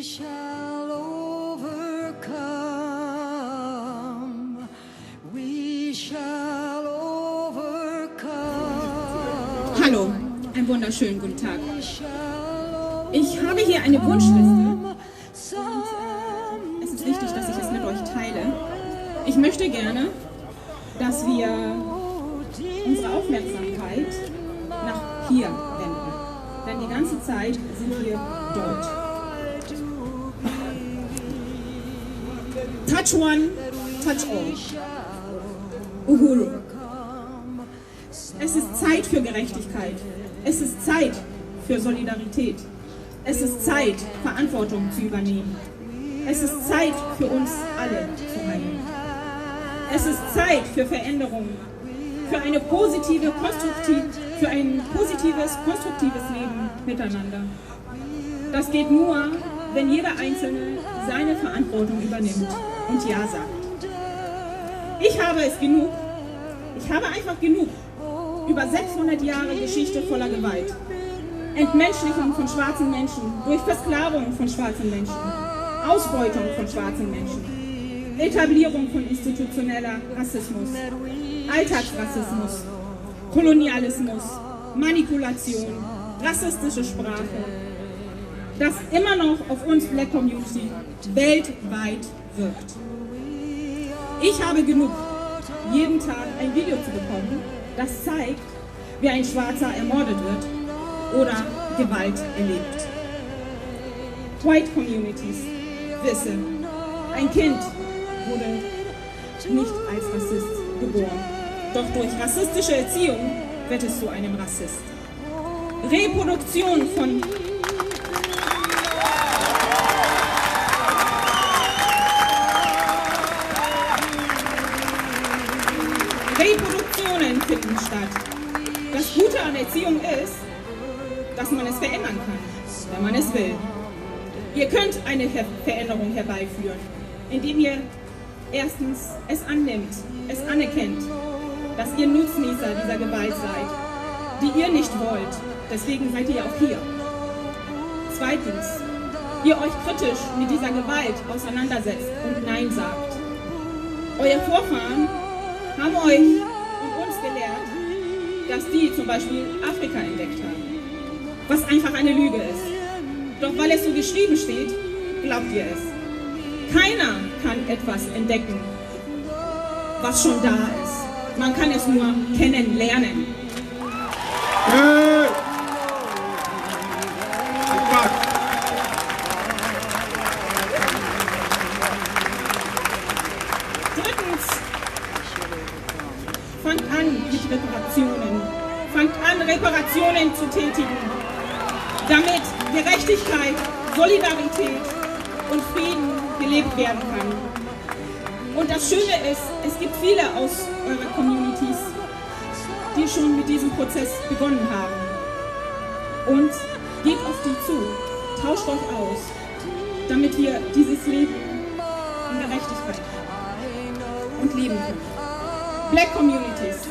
shall overcome. We shall overcome. Hallo, einen wunderschönen guten Tag. Ich habe hier eine Wunschliste. Es ist wichtig, dass ich es mit euch teile. Ich möchte gerne, dass wir unsere Aufmerksamkeit nach hier wenden. Denn die ganze Zeit sind wir dort. Touch one, touch all. Uhuru. Es ist Zeit für Gerechtigkeit. Es ist Zeit für Solidarität. Es ist Zeit, Verantwortung zu übernehmen. Es ist Zeit für uns alle zu handeln. Es ist Zeit für Veränderung, für ein positives, konstruktives Leben miteinander. Das geht nur, wenn jeder Einzelne seine Verantwortung übernimmt und Ja sagt. Ich habe es genug. Ich habe einfach genug. Über 600 Jahre Geschichte voller Gewalt. Entmenschlichung von schwarzen Menschen durch Versklavung von schwarzen Menschen. Ausbeutung von schwarzen Menschen. Etablierung von institutioneller Rassismus. Alltagsrassismus. Kolonialismus. Manipulation. Rassistische Sprache. Das immer noch auf uns Black Community weltweit wirkt. Ich habe genug, jeden Tag ein Video zu bekommen, das zeigt, wie ein Schwarzer ermordet wird oder Gewalt erlebt. White Communities wissen, ein Kind wurde nicht als Rassist geboren, doch durch rassistische Erziehung wird es zu einem Rassist. Reproduktionen finden statt. Das Gute an Erziehung ist, dass man es verändern kann, wenn man es will. Ihr könnt eine Veränderung herbeiführen, indem ihr erstens es annimmt, es anerkennt, dass ihr Nutznießer dieser Gewalt seid, die ihr nicht wollt. Deswegen seid ihr auch hier. Zweitens, ihr euch kritisch mit dieser Gewalt auseinandersetzt und Nein sagt. Eure Vorfahren haben euch gelehrt, dass die zum Beispiel Afrika entdeckt haben, was einfach eine Lüge ist. Doch weil es so geschrieben steht, glaubt ihr es. Keiner kann etwas entdecken, was schon da ist. Man kann es nur kennenlernen. Reparationen zu tätigen, damit Gerechtigkeit, Solidarität und Frieden gelebt werden kann. Und das Schöne ist, es gibt viele aus eurer Communities, die schon mit diesem Prozess begonnen haben. Und geht auf die zu, tauscht euch aus, damit wir dieses Leben in Gerechtigkeit und leben können. Black Communities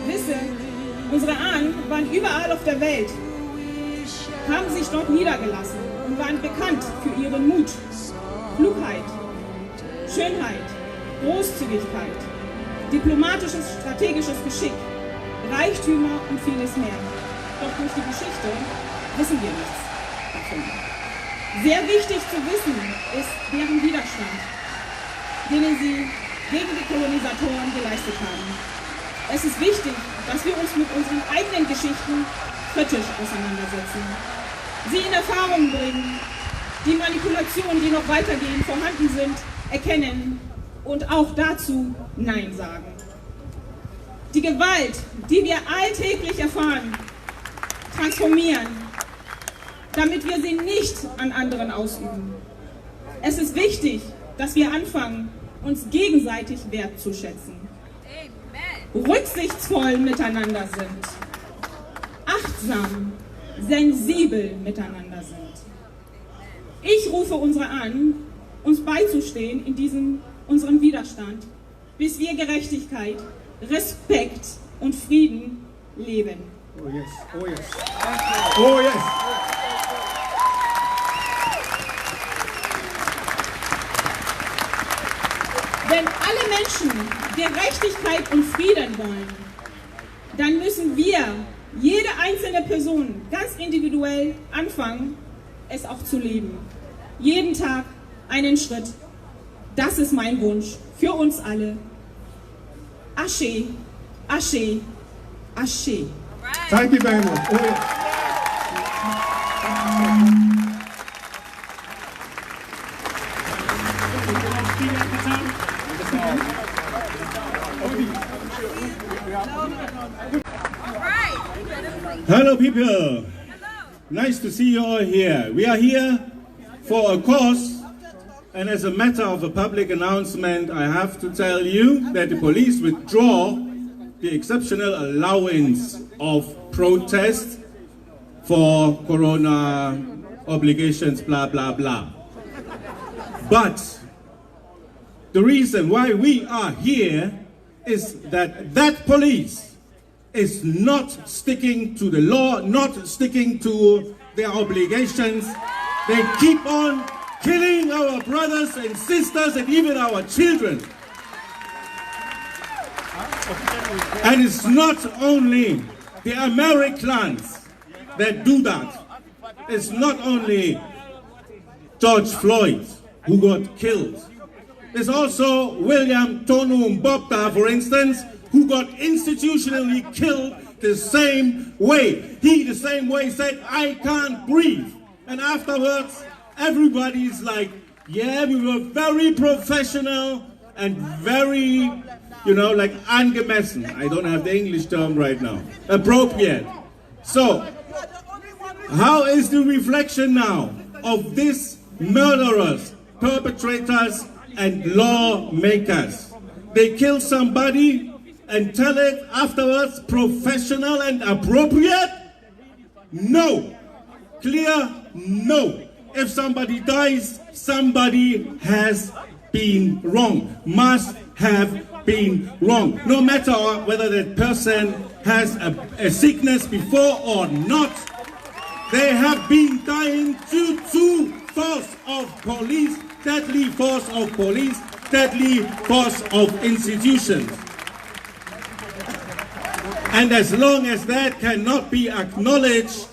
wissen, unsere Ahnen waren überall auf der Welt, haben sich dort niedergelassen und waren bekannt für ihren Mut, Klugheit, Schönheit, Großzügigkeit, diplomatisches, strategisches Geschick, Reichtümer und vieles mehr. Doch durch die Geschichte wissen wir nichts davon. Sehr wichtig zu wissen ist deren Widerstand, den sie gegen die Kolonisatoren geleistet haben. Es ist wichtig, dass wir uns mit unseren eigenen Geschichten kritisch auseinandersetzen, sie in Erfahrung bringen, die Manipulationen, die noch weitergehend vorhanden sind, erkennen und auch dazu Nein sagen. Die Gewalt, die wir alltäglich erfahren, transformieren, damit wir sie nicht an anderen ausüben. Es ist wichtig, dass wir anfangen, uns gegenseitig wertzuschätzen, rücksichtsvoll miteinander sind, achtsam, sensibel miteinander sind. Ich rufe unsere an, uns beizustehen in unserem Widerstand, bis wir Gerechtigkeit, Respekt und Frieden leben. Oh yes, oh yes. Oh yes. Menschen Gerechtigkeit und Frieden wollen, dann müssen wir, jede einzelne Person, ganz individuell anfangen, es auch zu leben. Jeden Tag einen Schritt. Das ist mein Wunsch für uns alle. Asche, Asche, Asche. Thank you very much. Hello people, nice to see you all here. We are here for a cause, and as a matter of a public announcement, I have to tell you that the police withdraw the exceptional allowance of protest for corona obligations, blah blah blah. But the reason why we are here is that police is not sticking to the law, not sticking to their obligations. They keep on killing our brothers and sisters and even our children. And it's not only the Americans that do that. It's not only George Floyd who got killed. There's also William Tonu Mbopta, for instance, who got institutionally killed the same way. He, the same way, said, "I can't breathe." And afterwards, everybody's like, yeah, we were very professional and very, like angemessen. I don't have the English term right now. Appropriate. So, how is the reflection now of these murderers, perpetrators, and lawmakers? They kill somebody and tell it afterwards professional and appropriate? No. Clear? No. If somebody dies, somebody has been wrong. Must have been wrong. No matter whether that person has a sickness before or not, they have been dying due to force of police, deadly force of police, deadly force of institutions. And as long as that cannot be acknowledged,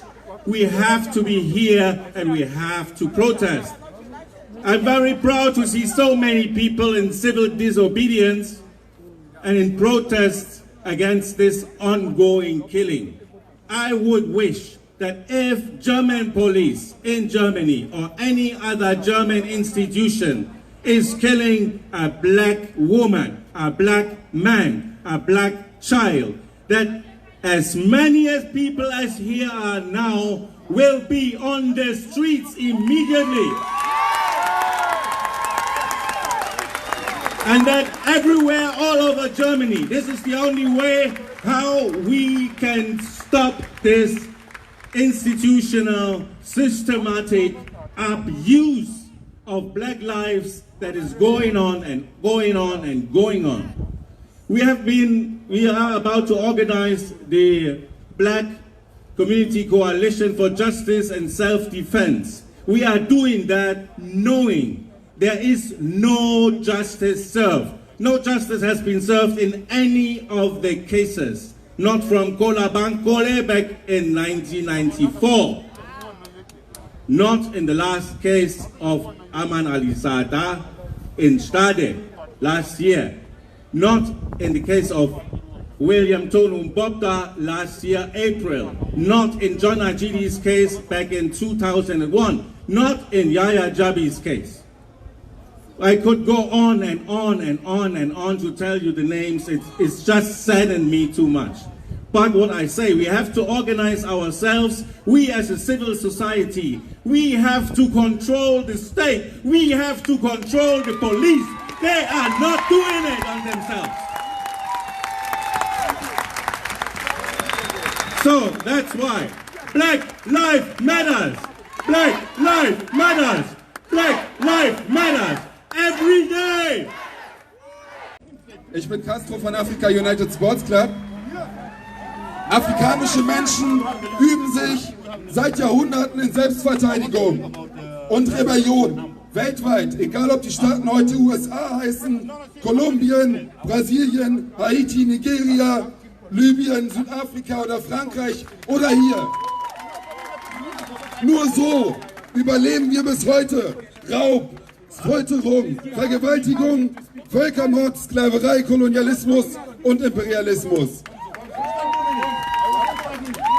we have to be here and we have to protest. I'm very proud to see so many people in civil disobedience and in protest against this ongoing killing. I would wish that if German police in Germany or any other German institution is killing a black woman, a black man, a black child, that as many as people as here are now will be on the streets immediately. And that everywhere all over Germany, this is the only way how we can stop this institutional, systematic abuse of black lives that is going on and going on and going on. We are about to organize the Black Community Coalition for Justice and Self-Defense. We are doing that knowing there is no justice served. No justice has been served in any of the cases. Not from Kola Bankole back in 1994. Not in the last case of Aman Ali Sada in Stade last year. Not in the case of William Tonu Mbopta last year, April. Not in John Ajidi's case back in 2001. Not in Yahya Jabi's case. I could go on and on and on and on to tell you the names. It's just saddened me too much. But what I say, we have to organize ourselves. We as a civil society, we have to control the state. We have to control the police. They are not doing it on themselves. So that's why Black Lives Matters. Black Lives Matters. Black Lives Matters. Every day. Ich bin Castro von Africa United Sports Club. Afrikanische Menschen üben sich seit Jahrhunderten in Selbstverteidigung und Rebellion. weltweit, egal ob die Staaten heute USA heißen, Kolumbien, Brasilien, Haiti, Nigeria, Libyen, Südafrika oder Frankreich oder hier. Nur so überleben wir bis heute Raub, Folterung, Vergewaltigung, Völkermord, Sklaverei, Kolonialismus und Imperialismus.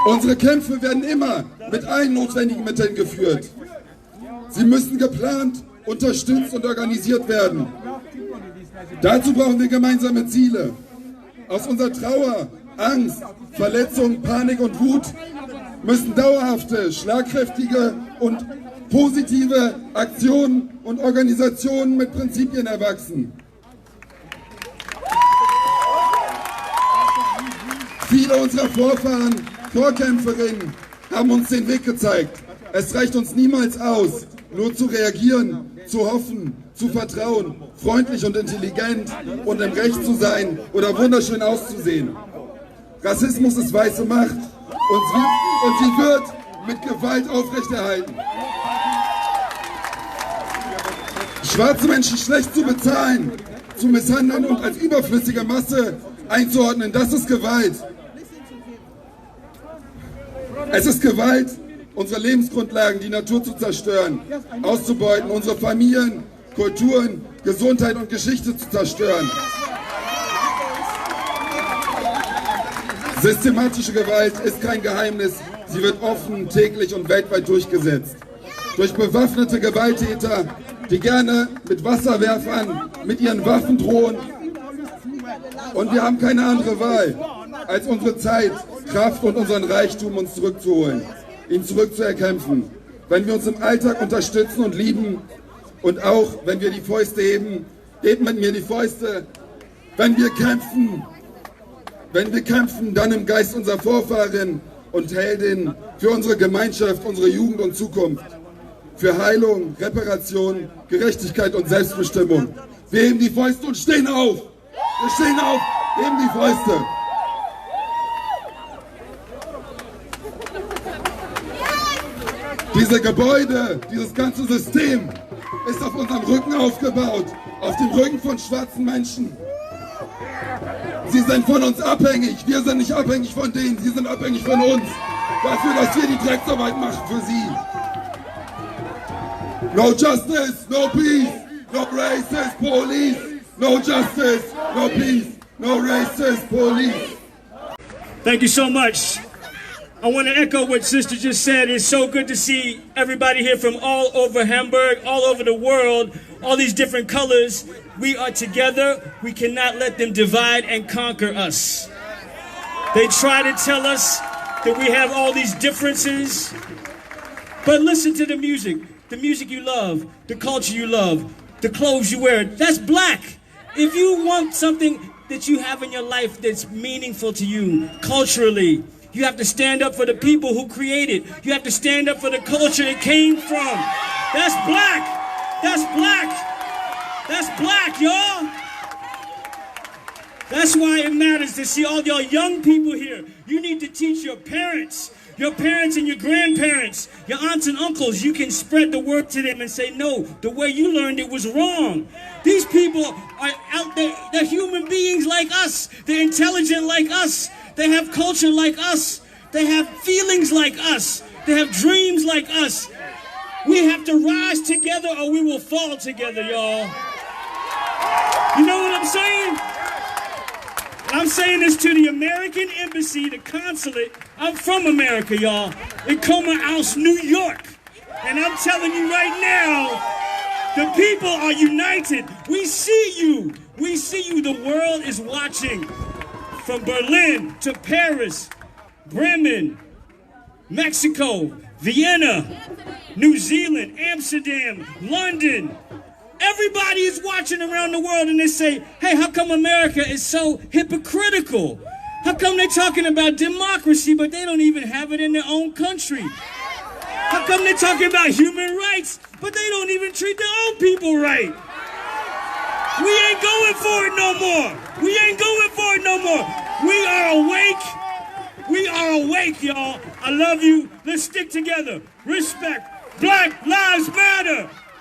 Unsere Kämpfe werden immer mit allen notwendigen Mitteln geführt. Sie müssen geplant, unterstützt und organisiert werden. Dazu brauchen wir gemeinsame Ziele. Aus unserer Trauer, Angst, Verletzung, Panik und Wut müssen dauerhafte, schlagkräftige und positive Aktionen und Organisationen mit Prinzipien erwachsen. Viele unserer Vorfahren, Vorkämpferinnen, haben uns den Weg gezeigt. Es reicht uns niemals aus, nur zu reagieren, zu hoffen, zu vertrauen, freundlich und intelligent und im Recht zu sein oder wunderschön auszusehen. Rassismus ist weiße Macht und sie wird mit Gewalt aufrechterhalten. Schwarze Menschen schlecht zu bezahlen, zu misshandeln und als überflüssige Masse einzuordnen, das ist Gewalt. Es ist Gewalt, unsere Lebensgrundlagen, die Natur zu zerstören, auszubeuten, unsere Familien, Kulturen, Gesundheit und Geschichte zu zerstören. Systematische Gewalt ist kein Geheimnis, sie wird offen, täglich und weltweit durchgesetzt. Durch bewaffnete Gewalttäter, die gerne mit Wasserwerfern, mit ihren Waffen drohen. Und wir haben keine andere Wahl, als unsere Zeit, Kraft und unseren Reichtum uns zurückzuholen, ihn zurückzuerkämpfen. Wenn wir uns im Alltag unterstützen und lieben und auch wenn wir die Fäuste heben, hebt mit mir die Fäuste, wenn wir kämpfen, dann im Geist unserer Vorfahren und Heldinnen für unsere Gemeinschaft, unsere Jugend und Zukunft, für Heilung, Reparation, Gerechtigkeit und Selbstbestimmung. Wir heben die Fäuste und stehen auf. Wir stehen auf, heben die Fäuste. Diese Gebäude, dieses ganze System ist auf unserem Rücken aufgebaut, auf dem Rücken von schwarzen Menschen. Sie sind von uns abhängig, wir sind nicht abhängig von denen, sie sind abhängig von uns, dafür, dass wir die Drecksarbeit machen für sie. No justice, no peace, no racist police, no justice, no peace, no racist police. Thank you so much. I want to echo what Sister just said. It's so good to see everybody here from all over Hamburg, all over the world, all these different colors. We are together. We cannot let them divide and conquer us. They try to tell us that we have all these differences. But listen to the music you love, the culture you love, the clothes you wear. That's black. If you want something that you have in your life that's meaningful to you culturally, you have to stand up for the people who create it. You have to stand up for the culture it came from. That's black. That's black. That's black, y'all. That's why it matters to see all y'all young people here. You need to teach your parents and your grandparents, your aunts and uncles. You can spread the word to them and say, no, the way you learned it was wrong. These people are out there. They're human beings like us. They're intelligent like us. They have culture like us. They have feelings like us. They have dreams like us. We have to rise together or we will fall together, y'all. You know what I'm saying? I'm saying this to the American Embassy, the consulate. I'm from America, y'all, in Comer House, New York. And I'm telling you right now, the people are united. We see you. We see you. The world is watching. From Berlin to Paris, Bremen, Mexico, Vienna, New Zealand, Amsterdam, London. Everybody is watching around the world and they say, hey, how come America is so hypocritical? How come they're talking about democracy, but they don't even have it in their own country? How come they're talking about human rights, but they don't even treat their own people right? We ain't going for it no more. We ain't going for it no more. We are awake. We are awake, y'all. I love you. Let's stick together. Respect. Black Lives Matter.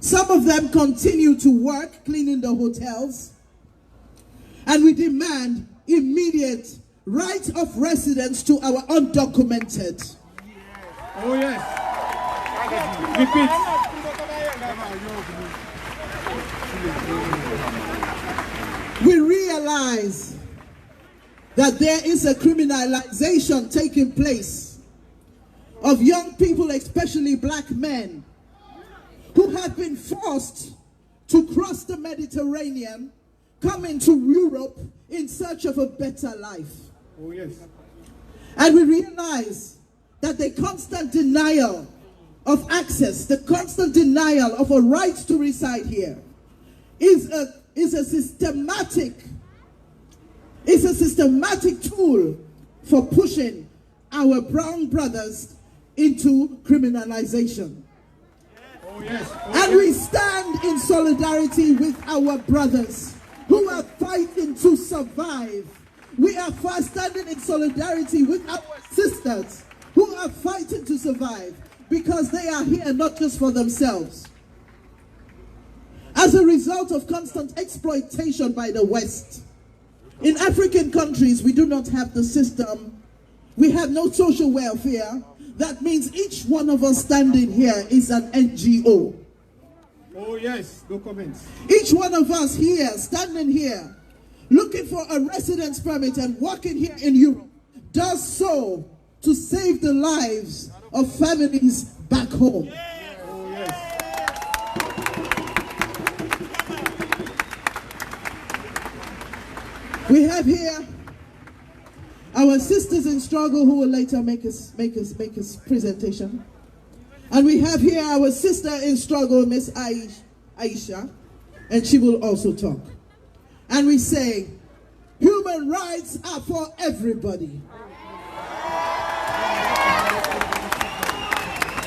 Some of them continue to work cleaning the hotels. And we demand immediate right of residence to our undocumented. Oh yes. Repeat. We realize that there is a criminalization taking place of young people, especially black men, who have been forced to cross the Mediterranean, come into Europe in search of a better life. Oh yes. And we realize that the constant denial of access, the constant denial of a right to reside here is a systematic tool for pushing our brown brothers into criminalization. Oh yes. And we stand in solidarity with our brothers who are fighting to survive. We are standing in solidarity with our sisters who are fighting to survive, because they are here not just for themselves. As a result of constant exploitation by the West, in African countries, we do not have the system. We have no social welfare. That means each one of us standing here is an NGO. Oh yes. No comments. Each one of us here, standing here, looking for a residence permit and working here in Europe, does so to save the lives of families back home. Oh yes. We have here our sisters in struggle who will later make us presentation. And we have here our sister in struggle, Miss Aisha, and she will also talk. And we say, human rights are for everybody.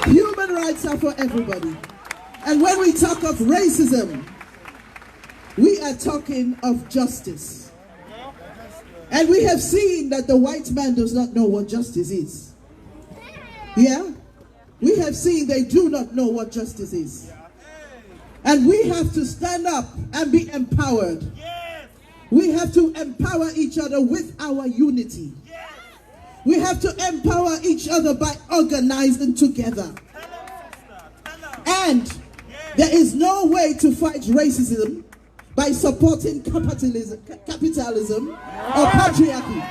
Human rights are for everybody. And when we talk of racism, we are talking of justice. And we have seen that the white man does not know what justice is. Yeah? We have seen they do not know what justice is. And we have to stand up and be empowered. We have to empower each other with our unity. We have to empower each other by organizing together. And there is no way to fight racism by supporting capitalism or patriarchy.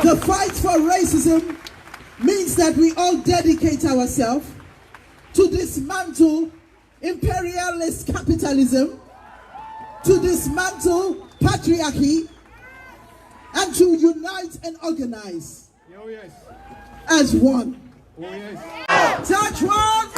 The fight for racism means that we all dedicate ourselves to dismantle imperialist capitalism, to dismantle patriarchy, and to unite and organize as one. Touch one!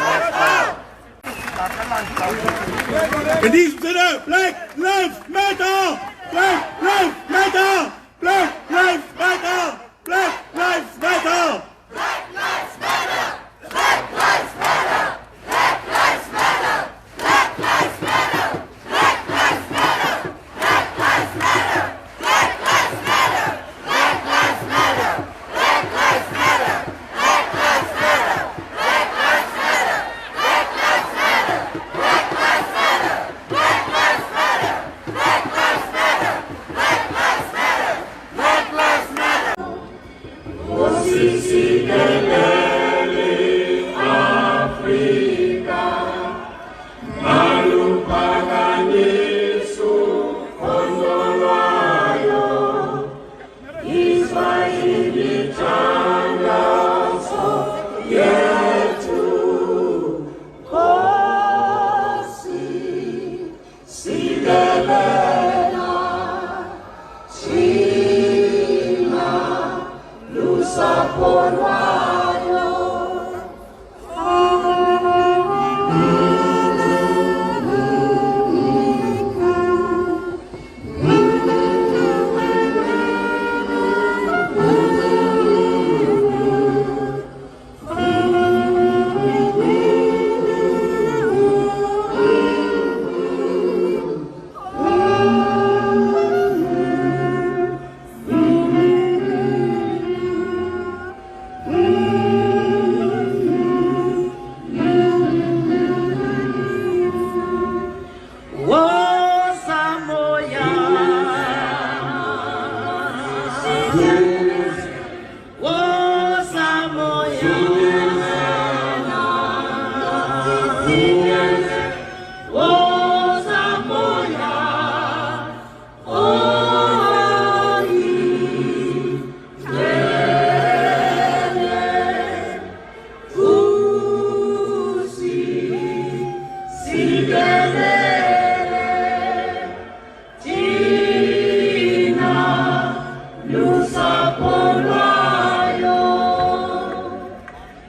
It needs to know Black Lives Matter! Black Lives Matter! Black Lives Matter! Black Lives Matter! Black lives matter! Black lives matter! Black lives matter! Black lives matter! Black lives matter! Black lives matter! Black lives matter! Black lives matter! Black lives matter! Black lives matter! Black lives matter! Black lives matter! Black lives matter! Black lives matter! Black lives matter! Black lives matter! Black lives matter!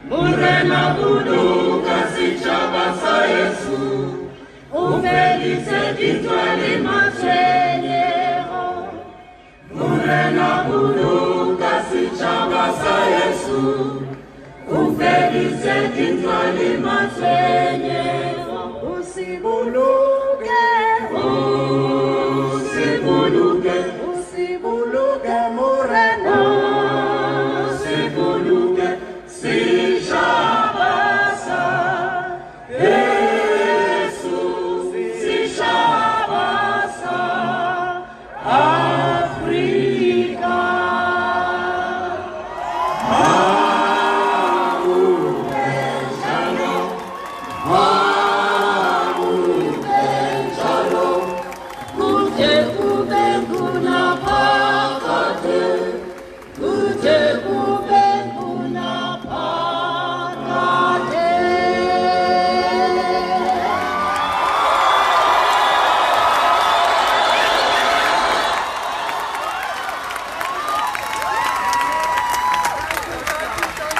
Murena buduka sichabasa Yesu. Ufelice ditwali machenyero. Murena buduka sichabasa Yesu. Ufelice ditwali machenyero. Usibuluke, usibuluke, usibuluke Murena. Usibuluke, si